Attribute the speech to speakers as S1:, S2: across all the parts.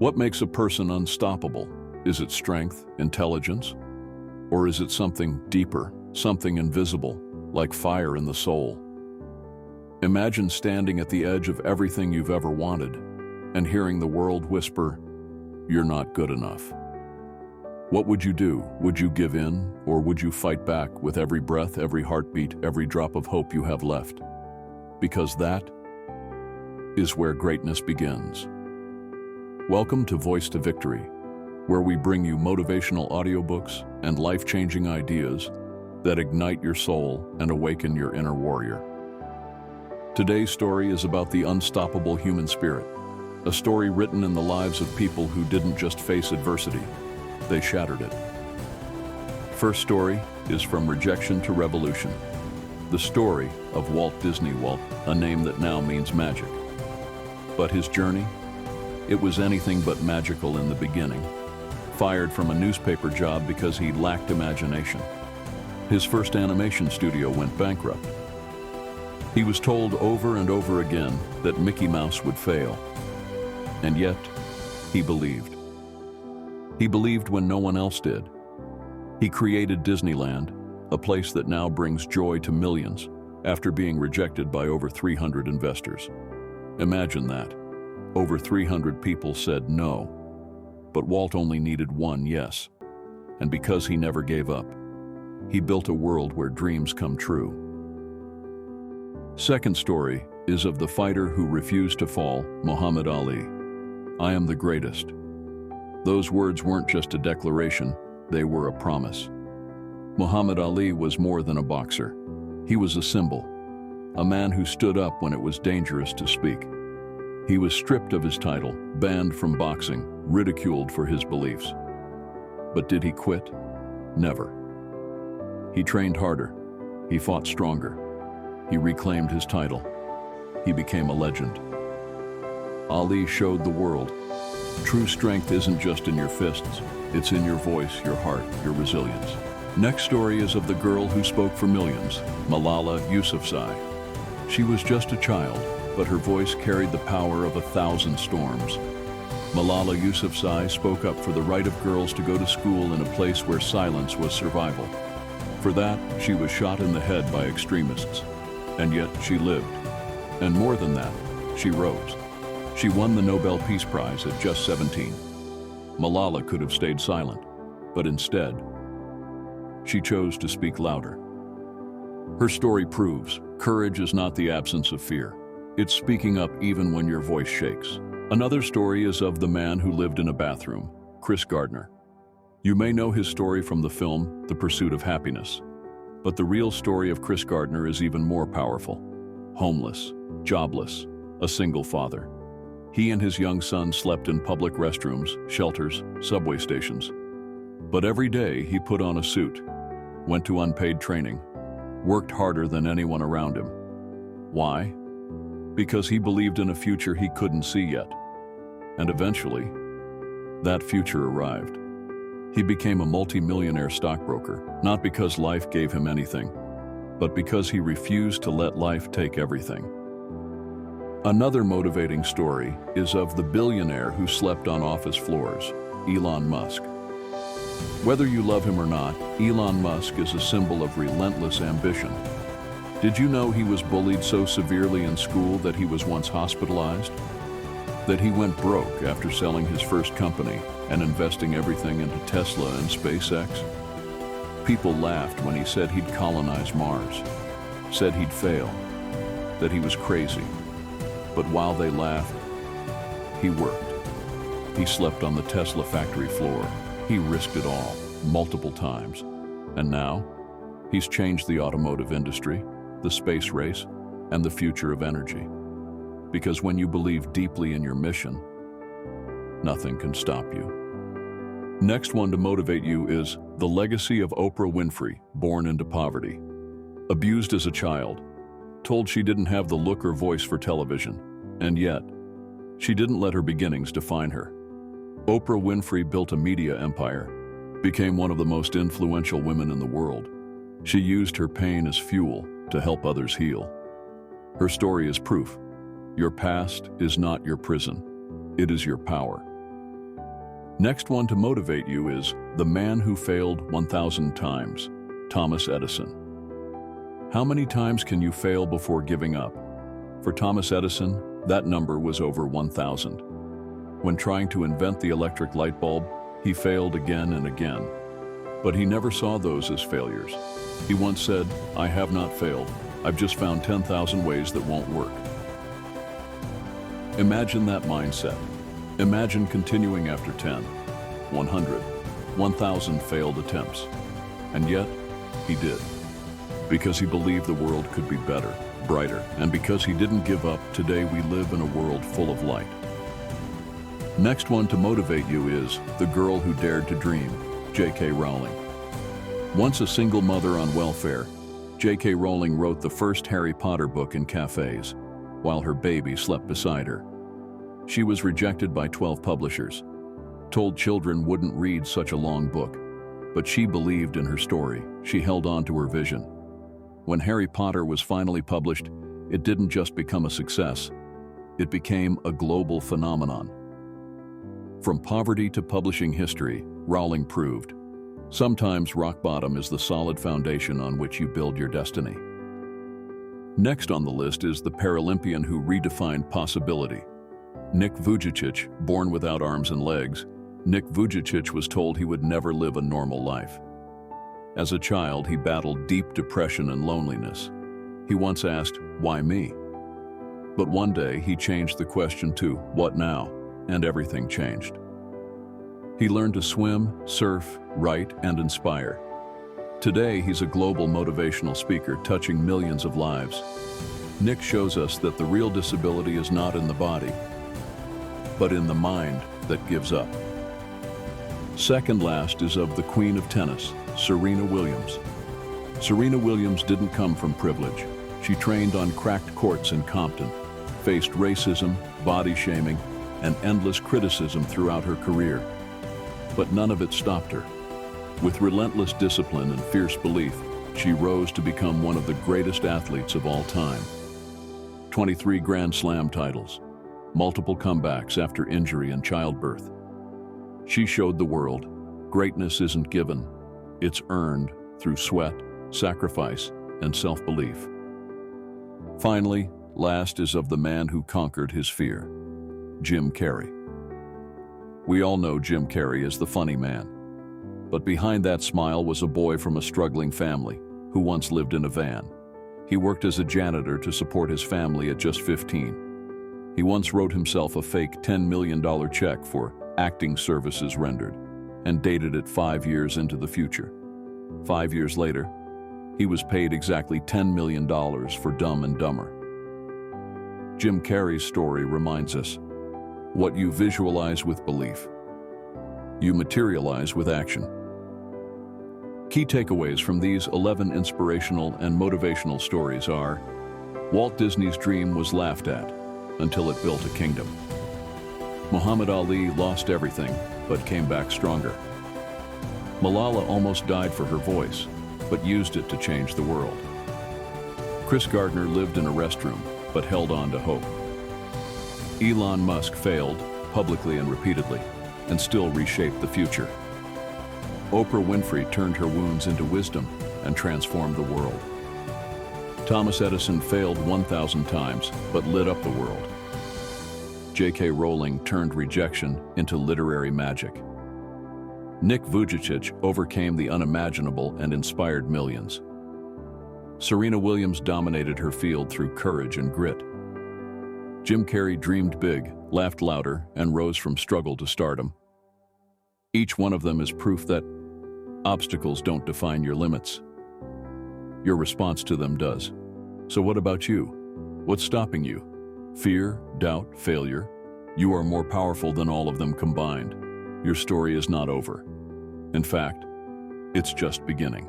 S1: What makes a person unstoppable? Is it strength, intelligence? Or is it something deeper, something invisible, like fire in the soul? Imagine standing at the edge of everything you've ever wanted and hearing the world whisper, "You're not good enough." What would you do? Would you give in, or would you fight back with every breath, every heartbeat, every drop of hope you have left? Because that is where greatness begins. Welcome to Voice to Victory, where we bring you motivational audiobooks and life-changing ideas that ignite your soul and awaken your inner warrior. Today's story is about the unstoppable human spirit, a story written in the lives of people who didn't just face adversity, they shattered it. First story is from Rejection to Revolution, the story of Walt Disney, a name that now means magic. But his journey? It was anything but magical in the beginning. Fired from a newspaper job because he lacked imagination. His first animation studio went bankrupt. He was told over and over again that Mickey Mouse would fail. And yet, he believed. He believed when no one else did. He created Disneyland, a place that now brings joy to millions, after being rejected by over 300 investors. Imagine that. Over 300 people said no, but Walt only needed one yes. And because he never gave up, he built a world where dreams come true. Second story is of the fighter who refused to fall, Muhammad Ali. "I am the greatest." Those words weren't just a declaration, they were a promise. Muhammad Ali was more than a boxer. He was a symbol, a man who stood up when it was dangerous to speak. He was stripped of his title, banned from boxing, ridiculed for his beliefs. But did he quit? Never. He trained harder. He fought stronger. He reclaimed his title. He became a legend. Ali showed the world, true strength isn't just in your fists, it's in your voice, your heart, your resilience. Next story is of the girl who spoke for millions, Malala Yousafzai. She was just a child, but her voice carried the power of 1,000 storms. Malala Yousafzai spoke up for the right of girls to go to school in a place where silence was survival. For that, she was shot in the head by extremists. And yet she lived. And more than that, she rose. She won the Nobel Peace Prize at just 17. Malala could have stayed silent, but instead, she chose to speak louder. Her story proves courage is not the absence of fear. It's speaking up even when your voice shakes. Another story is of the man who lived in a bathroom, Gardner. You may know his story from the film, The Pursuit of Happiness. But the real story of Gardner is even more powerful. Homeless, jobless, a single father. He and his young son slept in public restrooms, shelters, subway stations. But every day he put on a suit, went to unpaid training, worked harder than anyone around him. Why? Because he believed in a future he couldn't see yet. And eventually, that future arrived. He became a multi-millionaire stockbroker, not because life gave him anything, but because he refused to let life take everything. Another motivating story is of the billionaire who slept on office floors, Elon Musk. Whether you love him or not, Elon Musk is a symbol of relentless ambition. Did you know he was bullied so severely in school that he was once hospitalized? That he went broke after selling his first company and investing everything into Tesla and SpaceX? People laughed when he said he'd colonize Mars, said he'd fail, that he was crazy. But while they laughed, he worked. He slept on the Tesla factory floor. He risked it all, multiple times. And now, he's changed the automotive industry, the space race, and the future of energy. Because when you believe deeply in your mission, nothing can stop you. Next one to motivate you is the legacy of Oprah Winfrey, born into poverty. Abused as a child, told she didn't have the look or voice for television, and yet, she didn't let her beginnings define her. Oprah Winfrey built a media empire, became one of the most influential women in the world. She used her pain as fuel to help others heal. Her story is proof. Your past is not your prison. It is your power. Next one to motivate you is The Man Who Failed 1,000 Times, Thomas Edison. How many times can you fail before giving up? For Thomas Edison, that number was over 1,000. When trying to invent the electric light bulb, he failed again and again. But he never saw those as failures. He once said, "I have not failed. I've just found 10,000 ways that won't work." Imagine that mindset. Imagine continuing after 10, 100, 1,000 failed attempts. And yet, he did. Because he believed the world could be better, brighter, and because he didn't give up, today we live in a world full of light. Next one to motivate you is The Girl Who Dared to Dream, J.K. Rowling. Once a single mother on welfare, J.K. Rowling wrote the first Harry Potter book in cafes, while her baby slept beside her. She was rejected by 12 publishers, told children wouldn't read such a long book, but she believed in her story. She held on to her vision. When Harry Potter was finally published, it didn't just become a success, it became a global phenomenon. From poverty to publishing history, Rowling proved, sometimes rock bottom is the solid foundation on which you build your destiny. Next on the list is the Paralympian who redefined possibility. Nick Vujicic, born without arms and legs, Nick Vujicic was told he would never live a normal life. As a child, he battled deep depression and loneliness. He once asked, "Why me?" But one day, he changed the question to, "What now?" and everything changed. He learned to swim, surf, write, and inspire. Today, he's a global motivational speaker touching millions of lives. Nick shows us that the real disability is not in the body, but in the mind that gives up. Second last is of the Queen of Tennis, Serena Williams. Serena Williams didn't come from privilege. She trained on cracked courts in Compton, faced racism, body shaming, and endless criticism throughout her career. But none of it stopped her. With relentless discipline and fierce belief, she rose to become one of the greatest athletes of all time. 23 Grand Slam titles, multiple comebacks after injury and childbirth. She showed the world, greatness isn't given, it's earned through sweat, sacrifice, and self-belief. Finally, last is of the man who conquered his fear, Jim Carrey. We all know Jim Carrey as the funny man. But behind that smile was a boy from a struggling family who once lived in a van. He worked as a janitor to support his family at just 15. He once wrote himself a fake $10 million check for acting services rendered and dated it 5 years into the future. 5 years later, he was paid exactly $10 million for Dumb and Dumber. Jim Carrey's story reminds us, what you visualize with belief, you materialize with action. Key takeaways from these 11 inspirational and motivational stories are: Walt Disney's dream was laughed at until it built a kingdom. Muhammad Ali lost everything but came back stronger. Malala almost died for her voice, but used it to change the world. Gardner lived in a restroom but held on to hope. Elon Musk failed, publicly and repeatedly, and still reshaped the future. Oprah Winfrey turned her wounds into wisdom and transformed the world. Thomas Edison failed 1,000 times, but lit up the world. J.K. Rowling turned rejection into literary magic. Nick Vujicic overcame the unimaginable and inspired millions. Serena Williams dominated her field through courage and grit. Jim Carrey dreamed big, laughed louder, and rose from struggle to stardom. Each one of them is proof that obstacles don't define your limits. Your response to them does. So what about you? What's stopping you? Fear, doubt, failure? You are more powerful than all of them combined. Your story is not over. In fact, it's just beginning.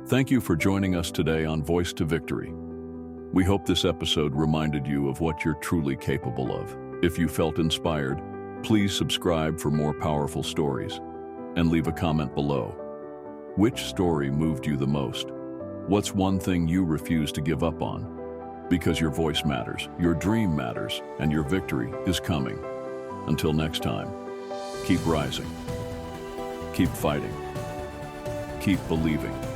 S1: Thank you for joining us today on Voice to Victory. We hope this episode reminded you of what you're truly capable of. If you felt inspired, please subscribe for more powerful stories and leave a comment below. Which story moved you the most? What's one thing you refuse to give up on? Because your voice matters, your dream matters, and your victory is coming. Until next time, keep rising, keep fighting, keep believing.